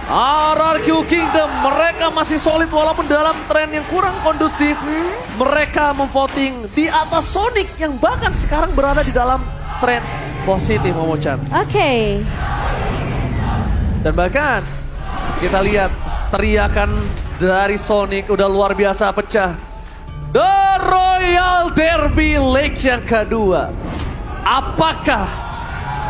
RRQ Kingdom, mereka masih solid walaupun dalam tren yang kurang kondusif. Mereka memvoting di atas Sonic yang bahkan sekarang berada di dalam tren positif, Momo-chan. Oke. Dan bahkan kita lihat teriakan dari Sonic udah luar biasa pecah. The Royal Derby League yang kedua. Apakah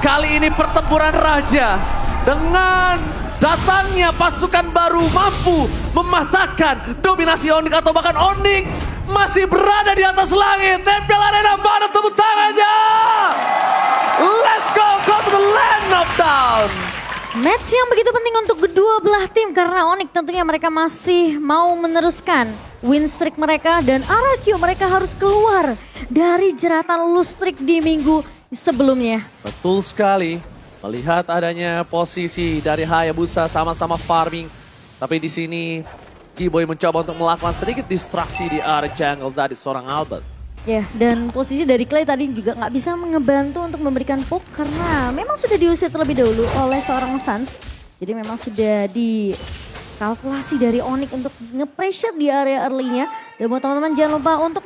kali ini pertempuran raja dengan datangnya pasukan baru mampu mematahkan dominasi Onyx atau bahkan Onyx masih berada di atas langit. Tempel Arena, mana tepuk tangannya? Let's go to the land of down. Match yang begitu penting untuk kedua belah tim karena Onyx tentunya mereka masih mau meneruskan win streak mereka dan RRQ mereka harus keluar dari jeratan lose streak di minggu sebelumnya. Betul sekali. Melihat adanya posisi dari Hayabusa sama-sama farming. Tapi di sini Keyboy mencoba untuk melakukan sedikit distraksi di area jungle dari seorang Albert. Ya, dan posisi dari Clay tadi juga nggak bisa ngebantu untuk memberikan poke karena memang sudah diusir terlebih dahulu oleh seorang Suns. Jadi memang sudah dikalkulasi dari Onyx untuk nge-pressure di area early-nya. Dan buat teman-teman jangan lupa untuk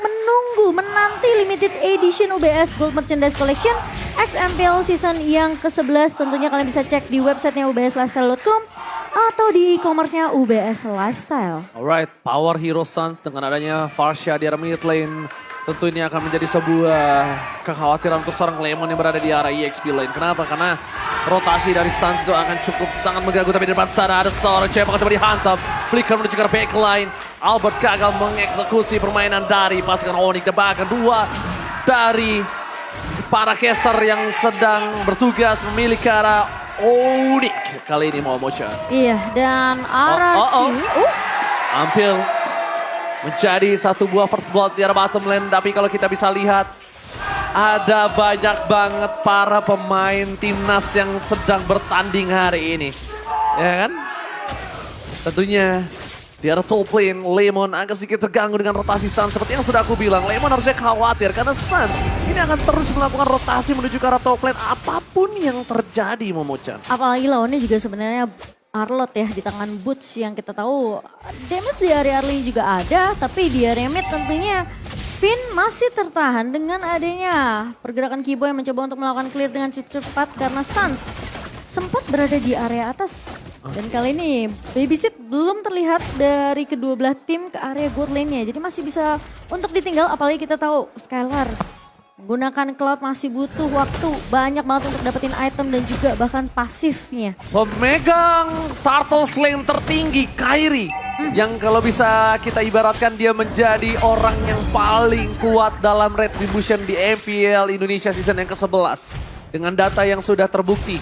menanti limited edition UBS Gold Merchandise Collection XMPL season yang ke-11. Tentunya kalian bisa cek di websitenya ubslifestyle.com atau di e-commerce-nya UBS Lifestyle. Alright, Power Hero Suns dengan adanya Farsha di area mid lane. Tentu ini akan menjadi sebuah kekhawatiran untuk seorang Lemon yang berada di area EXP lane. Kenapa? Karena rotasi dari Suns itu akan cukup sangat mengganggu. Tapi di depan sana ada seorang cewek akan coba dihantam. Flicker menuju ke backline. Albert gagal mengeksekusi permainan dari pasukan Onyx. Dan bahkan dua dari para caster yang sedang bertugas memilih ke arah Onyx. Kali ini Momo-chan. Iya, dan RRQ. Hampir menjadi satu buah first blood di arah bottom lane. Tapi kalau kita bisa lihat, ada banyak banget para pemain timnas yang sedang bertanding hari ini. Ya kan? Tentunya di arah top lane, Lemon agak sedikit terganggu dengan rotasi Suns. Seperti yang sudah aku bilang, Lemon harusnya khawatir karena Suns ini akan terus melakukan rotasi menuju ke arah top lane. Apapun yang terjadi, Momo-chan. Apalagi lawannya juga sebenarnya Arlot ya di tangan Boots yang kita tahu damage di area early juga ada. Tapi di area mid tentunya Finn masih tertahan dengan adanya pergerakan Keyboy yang mencoba untuk melakukan clear dengan cepat karena Suns sempat berada di area atas. Dan kali ini Babysit belum terlihat dari kedua belah tim ke area gold lane-nya. Jadi masih bisa untuk ditinggal apalagi kita tahu Skylar menggunakan Cloud masih butuh waktu banyak banget untuk dapetin item dan juga bahkan pasifnya. Pemegang Turtle Lane tertinggi, Kairi. Yang kalau bisa kita ibaratkan dia menjadi orang yang paling kuat dalam retribution di MPL Indonesia season yang ke-11. Dengan data yang sudah terbukti.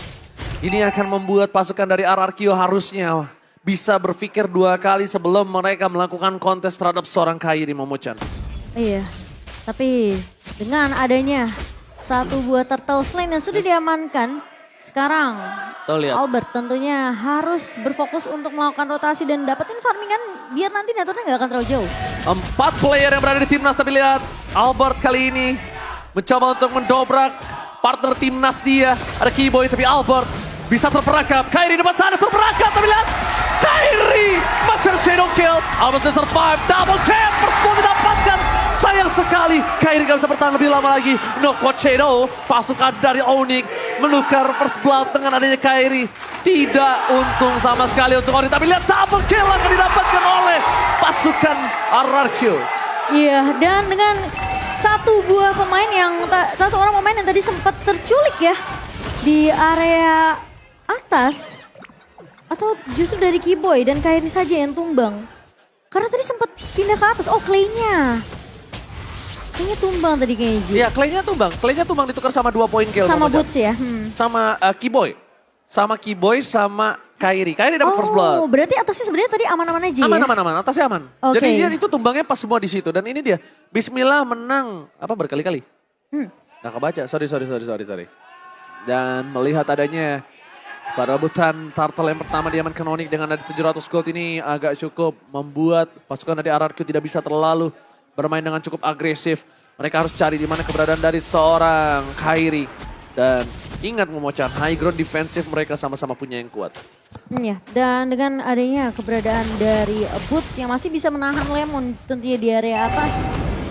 Ini akan membuat pasukan dari RRQ harusnya bisa berpikir dua kali sebelum mereka melakukan kontes terhadap seorang Kairi, Momo-chan. Iya, tapi dengan adanya satu buah turtle lane yang sudah diamankan, sekarang Albert tentunya harus berfokus untuk melakukan rotasi dan dapetin farmingan biar nanti networknya nggak akan terlalu jauh. 4 player yang berada di timnas, tapi lihat Albert kali ini mencoba untuk mendobrak partner timnas dia. Ada Keyboy tapi Albert bisa terperangkap. Kairi depan sana terperangkap, tapi lihat Kairi masih ada shadow kill. Albert bisa survive, double tap, first blood didapatkan. Sayang sekali, Kairi gak bisa bertahan lebih lama lagi. Knockout shadow, pasukan dari Onyx menukar first blood dengan adanya Kairi. Tidak untung sama sekali untuk Onyx, tapi lihat double kill akan didapatkan oleh pasukan RRQ. Iya, dan dengan satu orang pemain yang tadi sempat terculik ya di area atas, atau justru dari Keyboy dan Kairi saja yang tumbang. Karena tadi sempat pindah ke atas. Oh, Clay-nya. Kayaknya tumbang tadi kayaknya. Iya, Clay-nya tumbang. Clay-nya tumbang ditukar sama 2 poin kill. Sama Boots ya? Sama Keyboy. Sama Keyboy sama Kairi. Kairi dapat first blood. Oh, berarti atasnya sebenarnya tadi aman-aman aja ya? Aman. Atasnya aman. Okay. Jadi dia itu tumbangnya pas semua di situ. Dan ini dia. Bismillah menang. Berkali-kali. Nah, kebaca. Sorry. Dan melihat adanya perebutan turtle yang pertama diamankan Onyx dengan ada 700 gold ini agak cukup membuat pasukan dari RRQ tidak bisa terlalu bermain dengan cukup agresif. Mereka harus cari di mana keberadaan dari seorang Kairi. Dan Ingat Momochan, high ground defensif mereka sama-sama punya yang kuat. Ya, dan dengan adanya keberadaan dari Boots yang masih bisa menahan Lemon tentunya di area atas,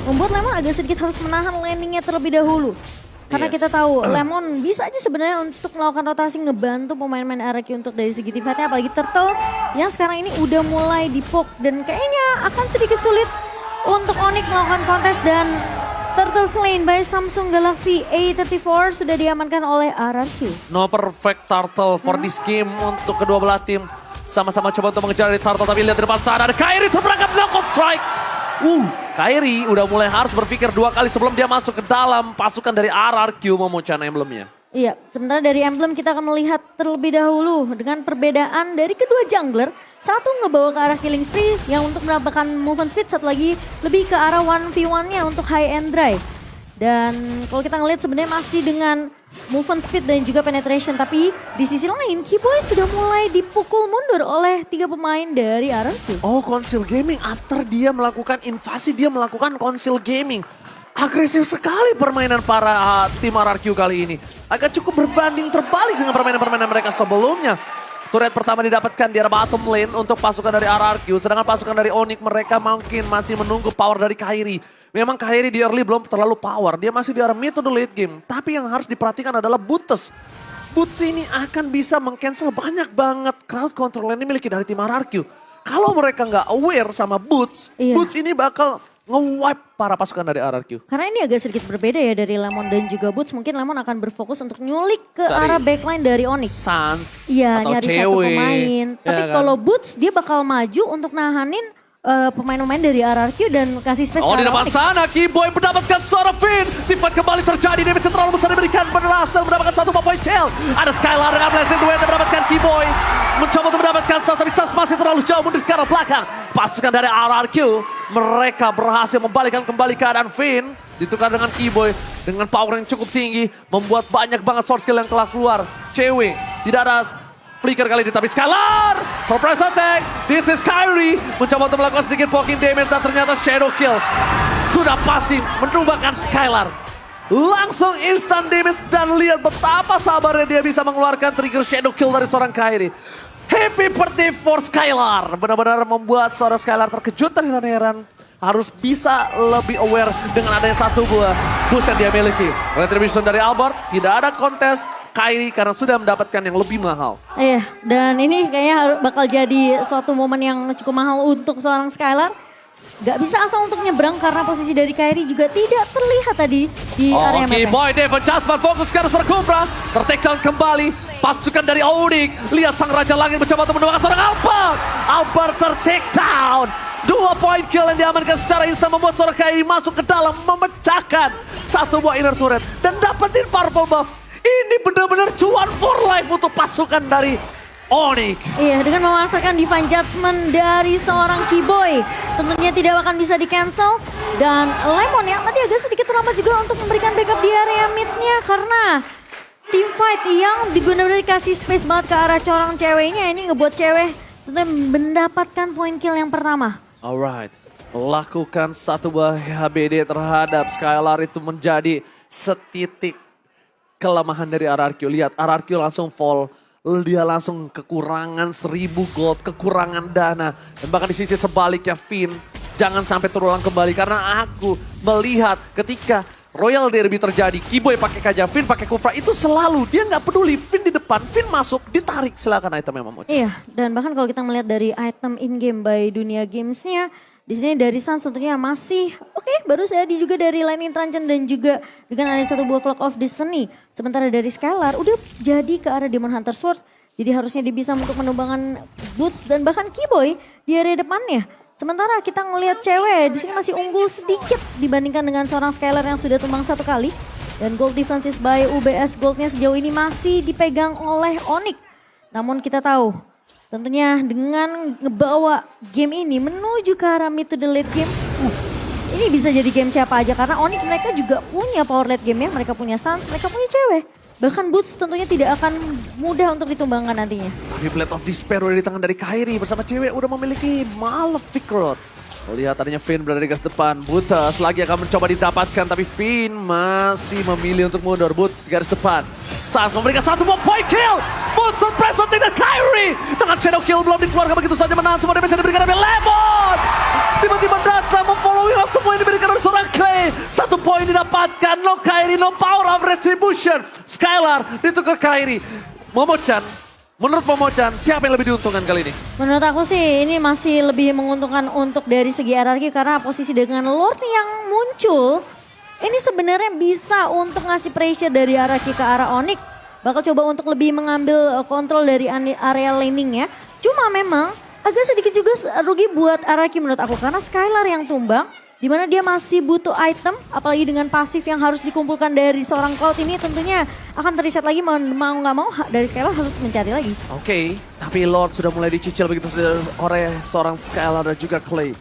membuat Lemon agak sedikit harus menahan landingnya terlebih dahulu. Karena kita tahu Lemon bisa aja sebenarnya untuk melakukan rotasi ngebantu pemain-pemain RRQ untuk dari segi tim fightnya, apalagi Turtle yang sekarang ini udah mulai di-poke dan kayaknya akan sedikit sulit untuk Onyx melakukan kontes dan Turtle slain by Samsung Galaxy A34 sudah diamankan oleh RRQ. No perfect Turtle for this game untuk kedua belah tim. Sama-sama coba untuk mengejar dari Turtle, tapi lihat di depan sana ada Kairi terperangkap knockout strike. Kairi udah mulai harus berpikir 2 kali sebelum dia masuk ke dalam pasukan dari RRQ Momochan emblemnya. Iya, sementara dari emblem kita akan melihat terlebih dahulu dengan perbedaan dari kedua jungler. Satu ngebawa ke arah killing spree yang untuk mendapatkan movement speed, satu lagi lebih ke arah 1v1-nya untuk high and dry. Dan kalau kita ngelihat sebenarnya masih dengan movement speed dan juga penetration. Tapi di sisi lain Keyboy sudah mulai dipukul mundur oleh 3 pemain dari RRQ. Oh, Council Gaming after dia melakukan invasi, dia melakukan Council Gaming. Agresif sekali permainan para tim RRQ kali ini. Agak cukup berbanding terbalik dengan permainan-permainan mereka sebelumnya. Turret pertama didapatkan di arah bottom lane untuk pasukan dari RRQ. Sedangkan pasukan dari Onyx mereka mungkin masih menunggu power dari Kairi. Memang Kairi di early belum terlalu power. Dia masih di arah mid to the late game. Tapi yang harus diperhatikan adalah Boots. Boots ini akan bisa meng-cancel banyak banget crowd control yang dimiliki dari tim RRQ. Kalau mereka nggak aware sama Boots, Boots ini bakal nge-wipe para pasukan dari RRQ. Karena ini agak sedikit berbeda ya dari Lemon dan juga Boots. Mungkin Lemon akan berfokus untuk nyulik ke arah backline dari Onyx. Sans Iya, atau nyari cewek. satu pemain. Tapi kan? kalau Boots dia bakal maju untuk nahanin pemain-pemain dari RRQ dan kasih space Oh, ke di arah depan Onyx. sana Keyboy mendapatkan seorang Finn. Tifat kembali terjadi, damage terlalu besar diberikan berhasil mendapatkan 1 point kill. Ada Skylar dengan blessing duet yang mendapatkan Keyboy. Mencoba untuk mendapatkan satu Sas masih terlalu jauh mundur ke arah belakang. Pasukan dari RRQ, mereka berhasil membalikkan kembali keadaan Finn. Ditukar dengan Keyboy dengan power yang cukup tinggi. Membuat banyak banget sword skill yang telah keluar. Cewek, tidak ada flicker kali ini, tapi Skylar! Surprise attack! This is Kairi! Mencoba untuk melakukan sedikit poking damage dan ternyata shadow kill. Sudah pasti menumbangkan Skylar. Langsung instant damage dan lihat betapa sabarnya dia bisa mengeluarkan trigger shadow kill dari seorang Kairi. Happy birthday for Skylar! Benar-benar membuat seorang Skylar terkejut dan heran-heran. Harus bisa lebih aware dengan adanya satu buah boost yang dia miliki. Retribution dari Albert, tidak ada kontes Kairi karena sudah mendapatkan yang lebih mahal. Iya, dan ini kayaknya bakal jadi suatu momen yang cukup mahal untuk seorang Skylar. Gak bisa asal untuk nyebrang karena posisi dari Kairi juga tidak terlihat tadi di area map. Boy Devon Jasper fokus ke arah Serkumbra. Tertakedown kembali. Pasukan dari Onyx. Lihat sang Raja Langit mencoba untuk menemukan seorang Albert. Albert tertakedown. 2 point kill yang diamankan secara instan membuat seorang Kairi masuk ke dalam memecahkan satu buah inner turret. Dan dapetin purple buff. Ini benar-benar cuan for life untuk pasukan dari Onyx. Iya, dengan memanfaatkan Divine Judgment dari seorang Keyboy. Tentunya tidak akan bisa di-cancel. Dan Lemon yang tadi agak sedikit terlambat juga untuk memberikan backup di area mid-nya. Karena team fight yang benar-benar dikasih space banget ke arah corang ceweknya. Ini ngebuat cewek tentunya mendapatkan point kill yang pertama. Alright, melakukan satu buah HBD terhadap Skylar itu menjadi setitik kelemahan dari RRQ. Lihat RRQ langsung fall, dia langsung kekurangan 1000 gold, kekurangan dana. Dan bahkan di sisi sebaliknya Finn, jangan sampai terulang kembali. Karena aku melihat ketika Royal Derby terjadi, Keyboy pakai Kaja, Finn pakai Kufra, itu selalu dia nggak peduli. Finn di depan, Finn masuk, ditarik, silakan itemnya Momochan. Iya, dan bahkan kalau kita melihat dari item in-game by Dunia Games-nya, di sini dari Sans tentunya masih oke, baru saja juga dari Lightning Truncheon dan juga dengan ada satu buah Clock of Destiny. Sementara dari Skylar udah jadi ke arah Demon Hunter Sword, jadi harusnya dia bisa untuk menumbangkan Boots dan bahkan Keyboy di area depannya. Sementara kita ngelihat cewek di sini masih unggul sedikit dibandingkan dengan seorang Skylar yang sudah tumbang 1 kali. Dan gold differences by UBS Goldnya sejauh ini masih dipegang oleh Onyx. Namun kita tahu tentunya dengan ngebawa game ini menuju ke arah mid to the late game. Ini bisa jadi game siapa aja karena Onyx mereka juga punya power late game ya. Mereka punya Sans, mereka punya cewek. Bahkan Boots tentunya tidak akan mudah untuk ditumbangkan nantinya. Tapi Blade of Despair udah di tangan dari Kairi bersama cewek udah memiliki Malefic Rod. Lihat tadinya Finn berada di garis depan. Butas lagi akan mencoba didapatkan tapi Finn masih memilih untuk mundur. Boots garis depan. Sans memberikan satu more point kill. Monster press on tidak Kyrie. Dengan shadow kill belum dikeluarkan begitu saja menahan semua damage yang diberikan oleh Lemon. Tiba-tiba datang memfollowing up semua yang diberikan oleh seorang Clay. 1 poin didapatkan. No Kyrie, no power of retribution. Skylar ditukar Kyrie. Momochan, menurut Momochan siapa yang lebih diuntungkan kali ini? Menurut aku sih ini masih lebih menguntungkan untuk dari segi RRQ karena posisi dengan Lord yang muncul ini sebenarnya bisa untuk ngasih pressure dari RRQ ke arah Onyx. Bakal coba untuk lebih mengambil kontrol dari area laning ya. Cuma memang agak sedikit juga rugi buat RRQ menurut aku karena Skylar yang tumbang. Dimana dia masih butuh item, apalagi dengan pasif yang harus dikumpulkan dari seorang Cloud ini tentunya akan terreset lagi mau nggak mau dari Skylar harus mencari lagi. Oke, tapi Lord sudah mulai dicicil begitu oleh seorang Skylar dan juga Clay.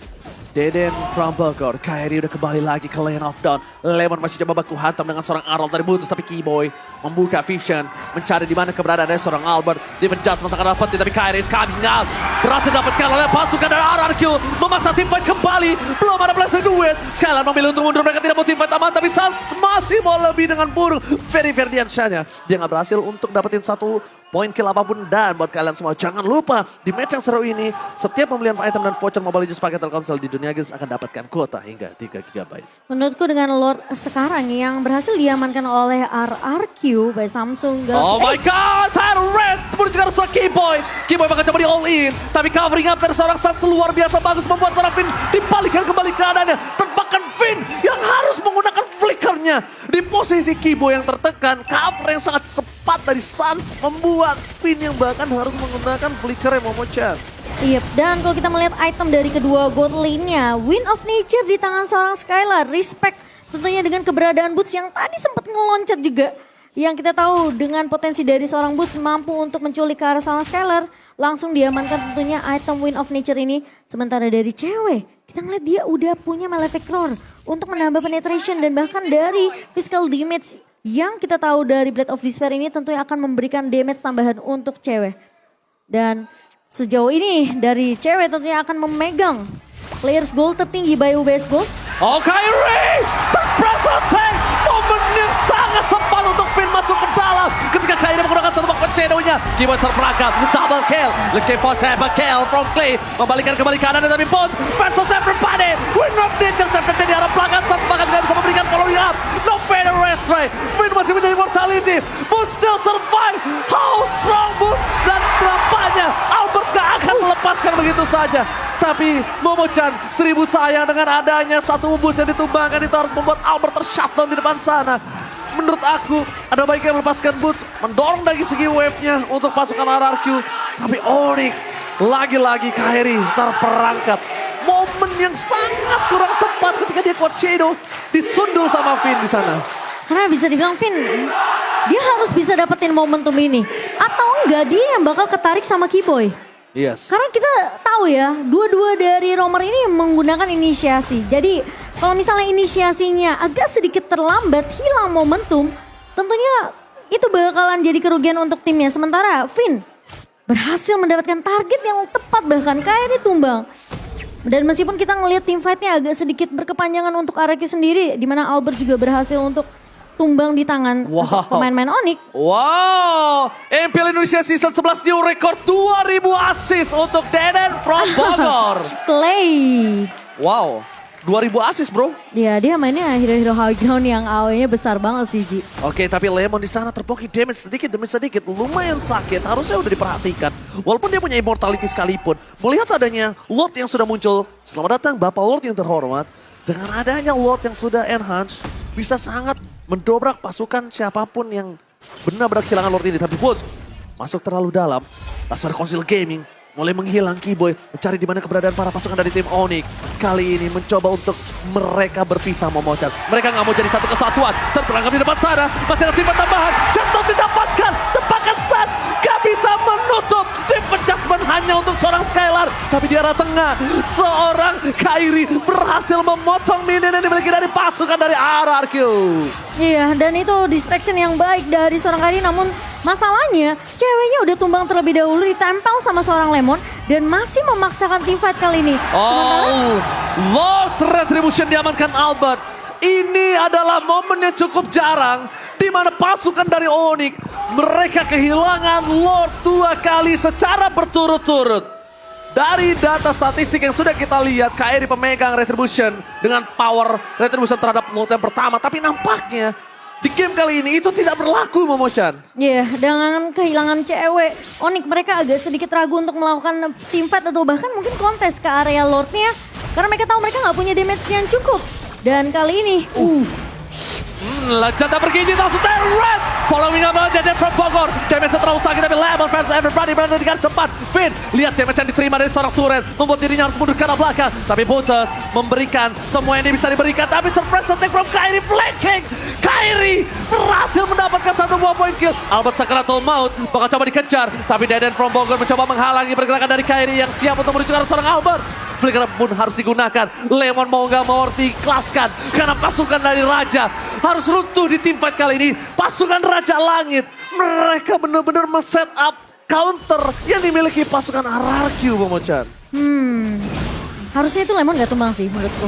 Deden from Bogor, Kyrie udah kembali lagi ke lane of down. Lemon masih coba baku hantam dengan seorang Arnold dari Butus, tapi Keyboy membuka vision, mencari di mana keberadaan dari seorang Albert. Dipenjat sangat dapat, tapi Kyrie is coming out. Berhasil dapatkan oleh pasukan dari RRQ, memaksa team fight kembali. Belum ada blessing duet. Skylar memilih untuk mundur, mereka tidak mau team fight aman, tapi Sans masih mau lebih dengan burung. Ferry Ferdiansyahnya, dia nggak berhasil untuk dapetin satu poin kill apapun. Dan buat kalian semua, jangan lupa di match yang seru ini, setiap pembelian item dan voucher Mobile Legends pakai Telkomsel di dunia games akan dapatkan kuota hingga 3 GB. Menurutku dengan Lord sekarang yang berhasil diamankan oleh RRQ by Samsung Galaxy. Oh my god, title rest menuju ke arah Keyboy. Keyboy bakal coba di all in, tapi covering up dari seorang Sans luar biasa bagus membuat seorang Finn dibalikan kembali keadaannya. Terbakar Finn yang harus menggunakan flickernya di posisi Keyboy yang tertekan. Cover yang sangat cepat dari Sans membuat Finn yang bahkan harus menggunakan flicker yang Momochan. Iya, dan kalau kita melihat item dari kedua gold lane-nya, Wind of Nature di tangan seorang Skylar. Respect tentunya dengan keberadaan Boots yang tadi sempat ngeloncat juga. Yang kita tahu dengan potensi dari seorang Boots mampu untuk menculik ke arah seorang Skylar. Langsung diamankan tentunya item Wind of Nature ini. Sementara dari cewek, kita ngeliat dia udah punya Malefic Roar untuk menambah penetration dan bahkan dari physical damage yang kita tahu dari Blade of Despair ini tentunya akan memberikan damage tambahan untuk cewek. Dan sejauh ini dari cewek tentunya akan memegang players gold tertinggi by UBS Gold. Oh Kyrie, surprise attack, momen yang sangat tepat untuk Finn masuk ke dalam. Ketika Kyrie menggunakan satu bakal shadow-nya, Keyboy terperangkap, double kill. Looking for double kill from Clay, membalikan kembali kanan tapi pun versus everybody. Wind of Nature seperti di arah belakang, satu bahkan tidak bisa memberikan following up. No fader rest right, Finn masih menjadi immortality. Boots still survive, how strong Boots dan tampaknya Albert gak akan melepaskan begitu saja. Tapi Momochan 1000 sayang dengan adanya satu Boots yang ditumbangkan itu harus membuat Albert tershutdown di depan sana. Menurut aku ada baiknya melepaskan Boots, mendorong dari segi wave-nya untuk pasukan RRQ. Tapi Onyx lagi-lagi Kyrie terperangkap. Momen yang sangat kurang tepat ketika dia kuat shadow disundul sama Finn di sana. Karena bisa dibilang Finn, dia harus bisa dapetin momentum ini. Atau enggak dia yang bakal ketarik sama Keyboy. Yes. Karena kita tahu ya, dua-dua dari romer ini menggunakan inisiasi. Jadi kalau misalnya inisiasinya agak sedikit terlambat, hilang momentum, tentunya itu bakalan jadi kerugian untuk timnya. Sementara Finn berhasil mendapatkan target yang tepat, bahkan Kyrie tumbang. Dan meskipun kita ngelihat tim fightnya agak sedikit berkepanjangan untuk RRQ sendiri, di mana Albert juga berhasil untuk tumbang di tangan pemain-pemain Onyx. Wow, MPL Indonesia Season 11 new record 2000 assist untuk Deden from Bogor. Clay. Wow, 2000 assist bro. Ya dia mainnya hero-hero high ground yang AOE-nya besar banget sih Ji. Oke, tapi Lemon di sana terpoki damage sedikit demi sedikit, lumayan sakit. Harusnya udah diperhatikan. Walaupun dia punya immortality sekalipun, melihat adanya Lord yang sudah muncul. Selamat datang Bapak Lord yang terhormat. Dengan adanya Lord yang sudah enhance, bisa sangat mendobrak pasukan siapapun yang benar-benar kehilangan Lord ini. Tapi Boots masuk terlalu dalam. Langsung ada Council Gaming mulai menghilang. Keyboy mencari di mana keberadaan para pasukan dari tim Onyx. Kali ini mencoba untuk mereka berpisah Momochan. Mereka nggak mau jadi satu kesatuan. Terperangkap di depan sana. Masih ada tim tambahan. Shutdown didapatkan. Tebakan Sans gak bisa menutup. Tim adjustment hanya untuk seorang Skylar. Tapi di arah tengah seorang Kyrie berhasil memotong minion yang dimiliki dari pasukan dari RRQ. Iya, dan itu distraction yang baik dari seorang Kyrie. Namun masalahnya ceweknya udah tumbang terlebih dahulu, ditempel sama seorang Lemon dan masih memaksakan team fight kali ini. Oh, Lord Retribution diamankan Albert. Ini adalah momen yang cukup jarang di mana pasukan dari Onyx mereka kehilangan Lord 2 kali secara berturut-turut. Dari data statistik yang sudah kita lihat, KRI pemegang Retribution dengan power Retribution terhadap Lord yang pertama. Tapi nampaknya di game kali ini itu tidak berlaku, Momochan. Iya, dengan kehilangan cewek, Onyx mereka agak sedikit ragu untuk melakukan team fight atau bahkan mungkin kontes ke area Lordnya. Karena mereka tahu mereka nggak punya damage yang cukup. Dan kali ini, Lejata bergigi langsung Red. Following up Dead from Bogor. Damage terlalu sakit tapi Lemon fans everybody berada di garis depan. Finn lihat damage yang diterima dari seorang turret. Membuat dirinya harus mundur ke arah belakang. Tapi Butters memberikan semua yang dia bisa diberikan. Tapi surprise attack from Kairi flanking. Kairi berhasil mendapatkan satu buah point kill. Albert Sakratul Maut bakal coba dikejar. Tapi Dead from Bogor mencoba menghalangi pergerakan dari Kairi yang siap untuk menuju ke arah seorang Albert. Flicker pun harus digunakan. Lemon mau gak mau harus diikhlaskan. Karena pasukan dari Raja harus runtuh di tim fight kali ini. Pasukan Raja Langit. Mereka benar-benar men-set up counter yang dimiliki pasukan RRQ, Momochan. harusnya itu Lemon gak tumbang sih menurutku.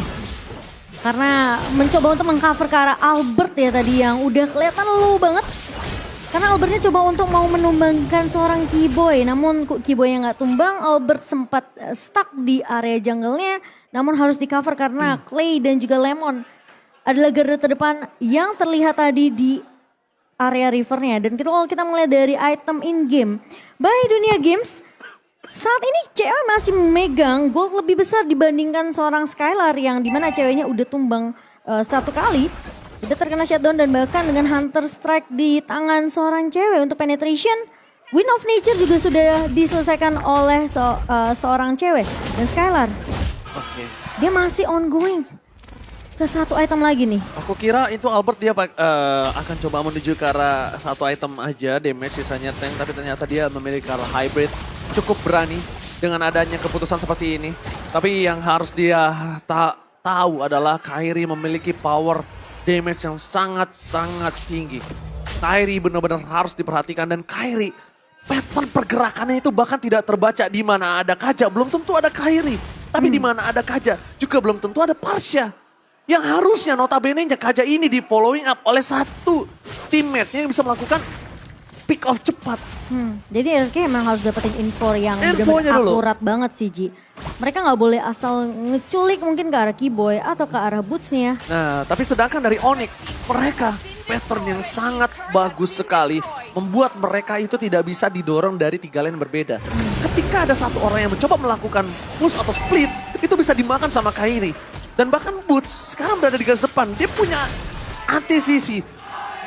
Karena mencoba untuk mengcover ke arah Albert ya tadi yang udah kelihatan low banget. Karena Albertnya coba untuk mau menumbangkan seorang Keyboy. Namun Keyboy yang gak tumbang, Albert sempat stuck di area jungle-nya. Namun harus di cover karena Clay dan juga Lemon adalah garda terdepan yang terlihat tadi di area rivernya. Dan kalau kita melihat dari item in-game, by Dunia Games, saat ini cewek masih memegang gold lebih besar dibandingkan seorang Skylar yang dimana ceweknya udah tumbang satu kali. Udah terkena shutdown dan bahkan dengan Hunter Strike di tangan seorang cewek untuk penetration. Wind of Nature juga sudah diselesaikan oleh seorang cewek. Dan Skylar, dia masih ongoing ke satu item lagi nih. Aku kira itu Albert dia akan coba menuju ke arah satu item aja, damage sisanya tank. Tapi ternyata dia memilih ke arah hybrid. Cukup berani dengan adanya keputusan seperti ini. Tapi yang harus dia tahu adalah Kairi memiliki power damage yang sangat-sangat tinggi. Kairi benar-benar harus diperhatikan dan Kairi pattern pergerakannya itu bahkan tidak terbaca di mana ada Kaja. Belum tentu ada Kairi, tapi di mana ada Kaja juga belum tentu ada Parsha. Yang harusnya notabene-nya Kaja ini di following up oleh satu teammate-nya yang bisa melakukan pick off cepat. Jadi RRQ emang harus dapetin info yang benar-benar akurat banget sih Ji. Mereka nggak boleh asal ngeculik mungkin ke arah Keyboy atau ke arah Boots-nya. Nah, tapi sedangkan dari Onyx, mereka pattern yang sangat bagus sekali. Membuat mereka itu tidak bisa didorong dari 3 lane berbeda. Ketika ada satu orang yang mencoba melakukan push atau split, itu bisa dimakan sama Kairi. Dan bahkan Boots sekarang berada di garis depan, dia punya anti-sisi.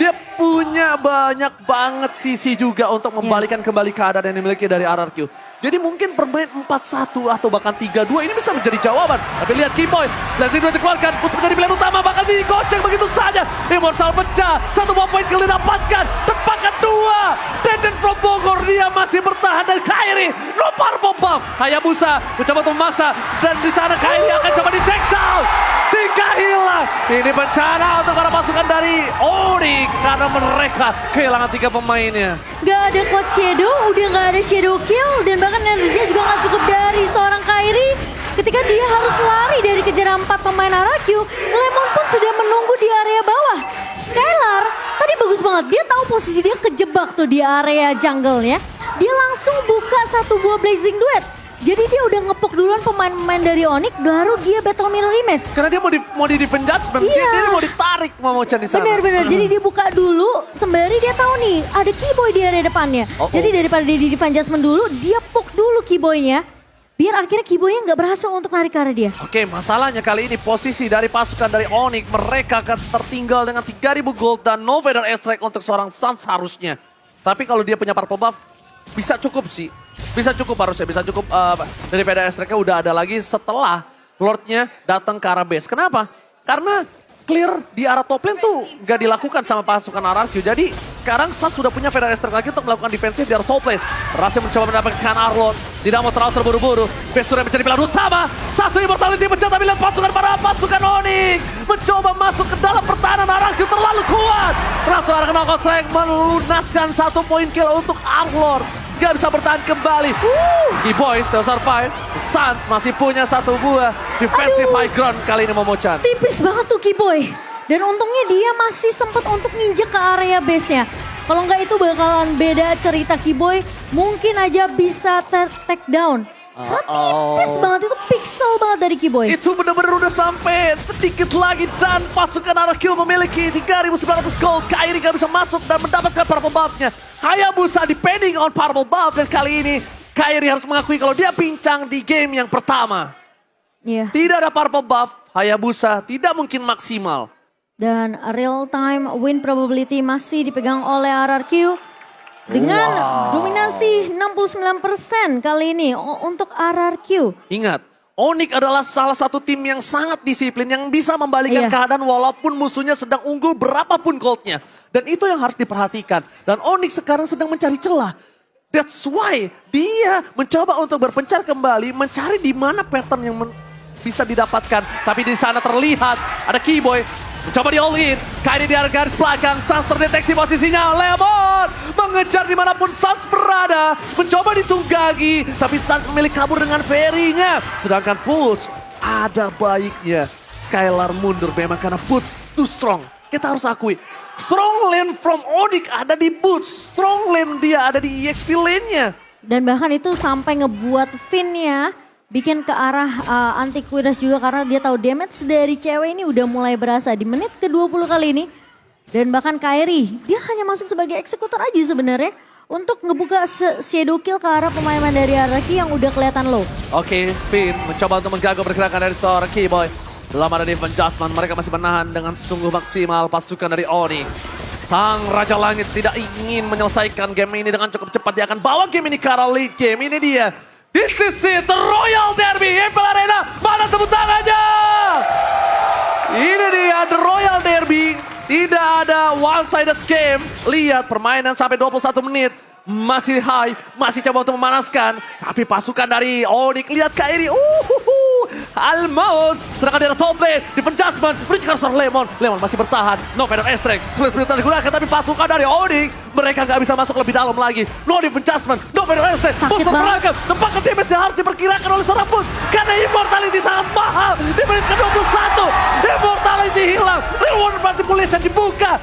Dia punya banyak banget sisi juga untuk membalikan kembali keadaan yang dimiliki dari RRQ. Jadi mungkin bermain 4-1 atau bahkan 3-2 ini bisa menjadi jawaban. Tapi lihat Keyboy, Blazing Duel dikeluarkan, push menjadi pilihan utama, bakal digoceng begitu saja. Immortal pecah, satu buah poin kill didapatkan, tepakan 2. Deden from Bogor, dia masih bertahan dan Kairi lempar bomb. Hayabusa mencoba untuk memaksa dan di sana Kairi akan coba di take down. Tiga hilang. Ini bencana untuk para pasukan dari Onyx karena mereka kehilangan 3 pemainnya. Gak ada Cloud Shadow, udah gak ada Shadow Kill dan bahkan energinya juga gak cukup dari seorang Kairi. Ketika dia harus lari dari kejaran 4 pemain RRQ, Lemon pun sudah menunggu di area bawah. Skylar tadi bagus banget, dia tahu posisi dia kejebak tuh di area jungle-nya. Dia langsung buka satu buah Blazing Duet. Jadi dia udah ngepok duluan pemain-pemain dari Onyx, baru dia battle mirror image. Karena dia mau di defend judgment, dia mau ditarik Momochan di sana. Benar-benar, jadi dia buka dulu, sembari dia tahu nih ada Keyboy di area depannya. Jadi daripada dia di defend judgment dulu, dia poke dulu Keyboy-nya. Biar akhirnya Keyboy-nya nggak berhasil untuk narik ke arah dia. Oke, masalahnya kali ini posisi dari pasukan dari Onyx, mereka akan tertinggal dengan 3.000 gold dan no feather extract untuk seorang Suns harusnya. Tapi kalau dia punya purple buff, bisa cukup sih. Bisa cukup harusnya, bisa cukup dari feather extract-nya udah ada lagi setelah Lord-nya datang ke arah base. Kenapa? Karena clear di arah top lane tuh gak dilakukan sama pasukan RRQ. Jadi sekarang Suns sudah punya feather extract lagi untuk melakukan defensif di arah top lane. Berhasil mencoba mendapatkan Arlot. Tidak mau terlalu terburu-buru. Besturnya menjadi pilihan utama. Satu immortality pecah tapi lihat pasukan Onyx mencoba masuk ke dalam pertahanan RRQ terlalu kuat. Langsung arah kenal koseng melunaskan 1 poin kill untuk Arlot. Gak bisa bertahan kembali. Keyboy still survive. Suns masih punya 1 buah defensive high ground kali ini Momochan. Tipis banget tuh Keyboy. Dan untungnya dia masih sempat untuk nginjek ke area base-nya. Kalau nggak itu bakalan beda cerita Keyboy. Mungkin aja bisa take down. Karena tipis banget, itu pixel banget dari Keyboy. Itu benar-benar udah sampai sedikit lagi dan pasukan RRQ memiliki 3.900 gold. Kairi gak bisa masuk dan mendapatkan purple buff-nya. Hayabusa depending on purple buff dan kali ini Kairi harus mengakui kalau dia pincang di game yang pertama. Iya. Tidak ada purple buff, Hayabusa tidak mungkin maksimal. Dan real time win probability masih dipegang oleh RRQ. Dengan dominasi 69% kali ini untuk RRQ. Ingat, Onyx adalah salah satu tim yang sangat disiplin, yang bisa membalikkan keadaan walaupun musuhnya sedang unggul berapapun goldnya. Dan itu yang harus diperhatikan. Dan Onyx sekarang sedang mencari celah. That's why dia mencoba untuk berpencar kembali, mencari di mana pattern yang bisa didapatkan. Tapi di sana terlihat ada Keyboy. Mencoba di all in, Kairi di area garis belakang, Sans terdeteksi posisinya, Lemon mengejar dimanapun Sans berada, mencoba ditunggangi, tapi Sans memilih kabur dengan Ferry-nya. Sedangkan Puts, ada baiknya Skylar mundur memang karena Puts too strong. Kita harus akui, strong lane from Onyx ada di Puts, strong lane dia ada di EXP lane-nya. Dan bahkan itu sampai ngebuat Finn-nya bikin ke arah Antiquitas juga karena dia tahu damage dari cewek ini udah mulai berasa di menit ke-20 kali ini. Dan bahkan Kairi, dia hanya masuk sebagai eksekutor aja sebenarnya untuk ngebuka shadow kill ke arah pemain dari Araki yang udah kelihatan low. Oke, Finn mencoba untuk mengganggu pergerakan dari seorang Keyboy. Belum ada defense adjustment, mereka masih menahan dengan sungguh maksimal pasukan dari Oni. Sang Raja Langit tidak ingin menyelesaikan game ini dengan cukup cepat. Dia akan bawa game ini ke arah lead game, ini dia. This is it, the Royal Derby, Impel Arena, mana tepuk tangannya? Ini dia, the Royal Derby, tidak ada one-sided game. Lihat permainan sampai 21 menit, masih high, masih coba untuk memanaskan. Tapi pasukan dari Onyx, lihat Kairi, almost. Sedangkan di arah top lane, defense adjustment, berikan seorang Lemon. Lemon masih bertahan, no Venom Extract, split digunakan, tapi pasukan dari Onyx, mereka nggak bisa masuk lebih dalam lagi. No defense adjustment, no Venom Extract, untuk beragam, tempatkan damage yang harus diperkirakan oleh seorang Puts. Karena immortality sangat mahal, di menit ke-21, immortality hilang, reward manipulation dibuka.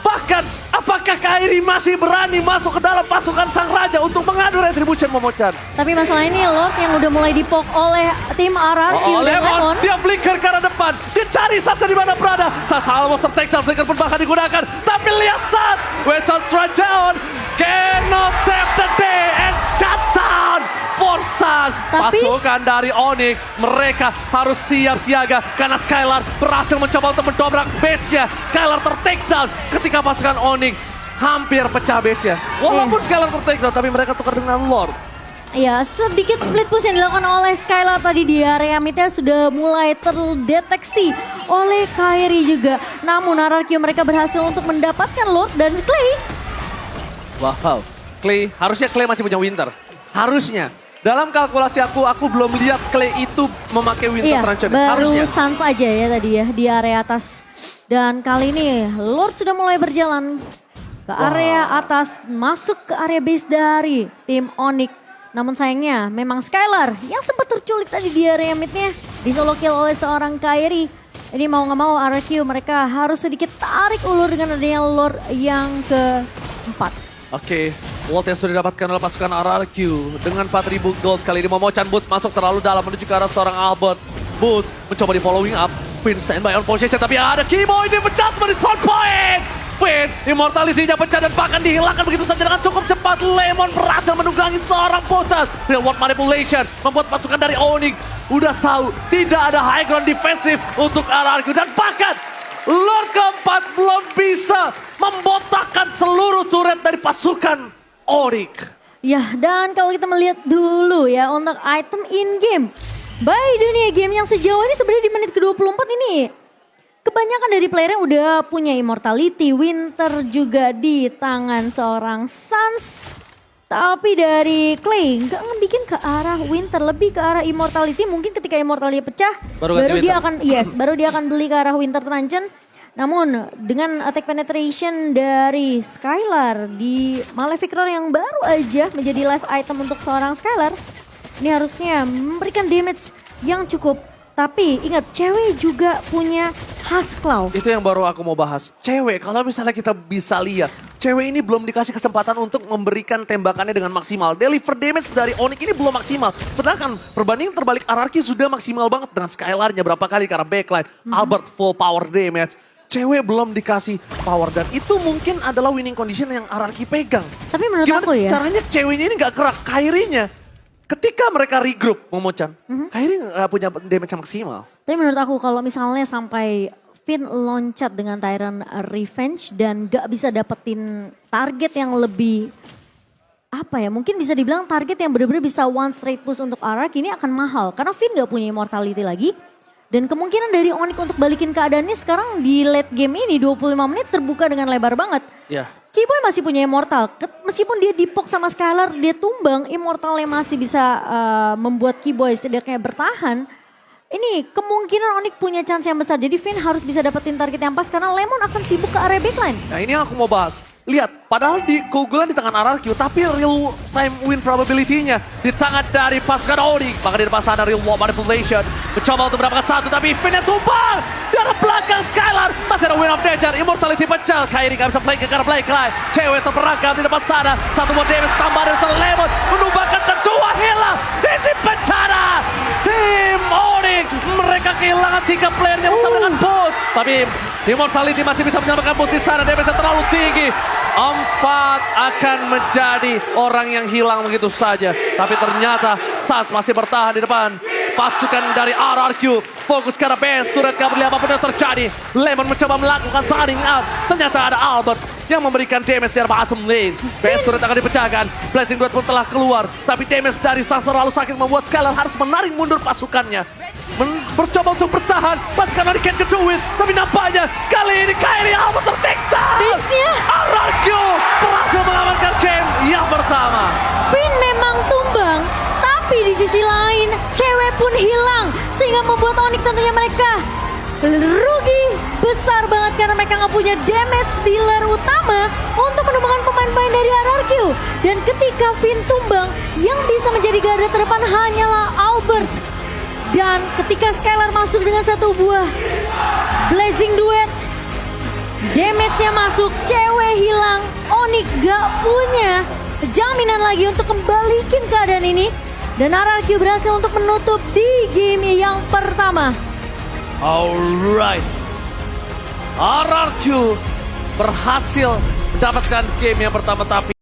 Bahkan, apakah Kairi masih berani masuk ke dalam pasukan Sang Raja untuk mengadu retribution, Momochan? Tapi masalah ini Lord yang udah mulai dipok oleh tim RRQ dan Lemon. Dia flicker ke arah depan, dia cari Sasa di mana berada. Sasa almost tertektal, flicker pun bahkan digunakan. Tapi lihat Sat, Weton Trajan cannot save the day and shut down for Sas. Pasukan dari Onyx, mereka harus siap siaga karena Skylar berhasil mencoba untuk mendobrak base-nya. Skylar tertakedown ketika pasukan Onyx hampir pecah base-nya. Walaupun Skylar tertakedown, tapi mereka tukar dengan Lord. Ya, sedikit split push yang dilakukan oleh Skylar tadi di area midnya sudah mulai terdeteksi oleh Kairi juga. Namun RRQ mereka berhasil untuk mendapatkan Lord dan Clay. Wow, Clay, harusnya Clay masih punya Winter. Harusnya. Dalam kalkulasi aku belum lihat Clay itu memakai Winter Truncheon. Baru Sans aja ya tadi ya di area atas. Dan kali ini Lord sudah mulai berjalan ke area atas, masuk ke area base dari tim Onyx. Namun sayangnya memang Skylar yang sempat terculik tadi di area midnya di solo kill oleh seorang Kairi. Ini mau nggak mau RRQ mereka harus sedikit tarik ulur dengan adanya Lord yang keempat. Oke, Walt yang sudah didapatkan oleh pasukan RRQ dengan 4.000 gold. Kali ini Momochan Boots masuk terlalu dalam menuju ke arah seorang Albert. Boots mencoba di following up. Finn standby on position, tapi ada Keyboy di penjasman di spawn point. Finn, immortality-nya pecah dan bahkan dihilangkan begitu saja dengan cukup cepat. Lemon berhasil menunggangi seorang Potas. Real world manipulation membuat pasukan dari Onyx udah tahu tidak ada high ground defensif untuk RRQ. Dan bahkan Lord keempat belum bisa membotakkan seluruh turret dari pasukan Onyx. Ya, dan kalau kita melihat dulu ya untuk item in-game. By dunia game yang sejauh ini sebenarnya di menit ke-24 ini. Kebanyakan dari playernya udah punya immortality, Winter juga di tangan seorang Sans. Tapi dari Clay nggak ngebikin ke arah Winter, lebih ke arah immortality. Mungkin ketika immortality pecah, baru dia akan beli ke arah Winter Truncheon. Namun dengan attack penetration dari Skylar di Malefic Roar yang baru aja menjadi last item untuk seorang Skylar. Ini harusnya memberikan damage yang cukup. Tapi ingat, cewek juga punya khas Cloud. Itu yang baru aku mau bahas. Cewek, kalau misalnya kita bisa lihat, cewek ini belum dikasih kesempatan untuk memberikan tembakannya dengan maksimal. Deliver damage dari Onyx ini belum maksimal. Sedangkan perbandingan terbalik RRQ sudah maksimal banget dengan Skylar-nya berapa kali karena backline. Albert full power damage. Cewek belum dikasih power dan itu mungkin adalah winning condition yang RRQ pegang. Tapi menurut Gimana aku ya. caranya ceweknya ini gak kerak? Kairinya, ketika mereka regroup, Momo-chan, Kairi gak punya damage yang maksimal. Tapi menurut aku kalau misalnya sampai Finn loncat dengan Tyrant Revenge dan gak bisa dapetin target yang lebih apa ya, mungkin bisa dibilang target yang benar-benar bisa one straight push untuk RRQ ini akan mahal. Karena Finn gak punya immortality lagi. Dan kemungkinan dari Onyx untuk balikin keadaannya sekarang di late game ini 25 menit terbuka dengan lebar banget. Ya. Keyboy masih punya immortal, meskipun dia dipok sama Skylar, dia tumbang, immortalnya masih bisa membuat Keyboy setidaknya bertahan. Ini kemungkinan Onyx punya chance yang besar, jadi Finn harus bisa dapetin target yang pas karena Lemon akan sibuk ke area backline. Nah ini yang aku mau bahas. Lihat, padahal di keunggulan di tangan RRQ, tapi real time win probability-nya di tangan dari pasukan Onyx. Maka di depan sana real wall manipulation. Mencoba untuk mendapatkan satu, tapi Finn-nya tumbang. Di arah belakang Skylar, masih ada win of nature, immortality pecah. Kairi gak bisa play ke karena play line. Cewek terperangkap di depan sana. Satu buat damage tambah dari seorang Lemon. Menumbangkan dan dua hilang. Ini bencana. Tim Onyx, mereka kehilangan 3 playernya bersama dengan Boost. Tapi immortality masih bisa menyelamatkan Boost di sana. Damage-nya terlalu tinggi. 4 akan menjadi orang yang hilang begitu saja. Tapi ternyata Sans masih bertahan di depan. Pasukan dari RRQ fokus ke arah base. Turret gak berlihat apapun yang terjadi. Lemon mencoba melakukan saling out. Ternyata ada Albert yang memberikan damage di arah bottom lane. Base turret akan dipecahkan. Blessing Duet pun telah keluar. Tapi damage dari Sans terlalu sakit membuat Skylar harus menarik mundur pasukannya. Bercoba untuk bertahan. Pasukan dari Can't do it. Tapi nampaknya kali ini Kairi Albert tertikta. Base-nya. RRQ berhasil mengamankan game yang pertama. Finn memang tumbang, tapi di sisi lain cewek pun hilang. Sehingga membuat Onyx tentunya mereka rugi besar banget karena mereka nggak punya damage dealer utama untuk menumbangkan pemain-pemain dari RRQ. Dan ketika Finn tumbang, yang bisa menjadi garda terdepan hanyalah Albert. Dan ketika Skylar masuk dengan satu buah Blazing Duet, damage-nya masuk, cewek hilang, Onyx gak punya jaminan lagi untuk kembalikan keadaan ini. Dan RRQ berhasil untuk menutup di game yang pertama. Alright, RRQ berhasil mendapatkan game yang pertama tapi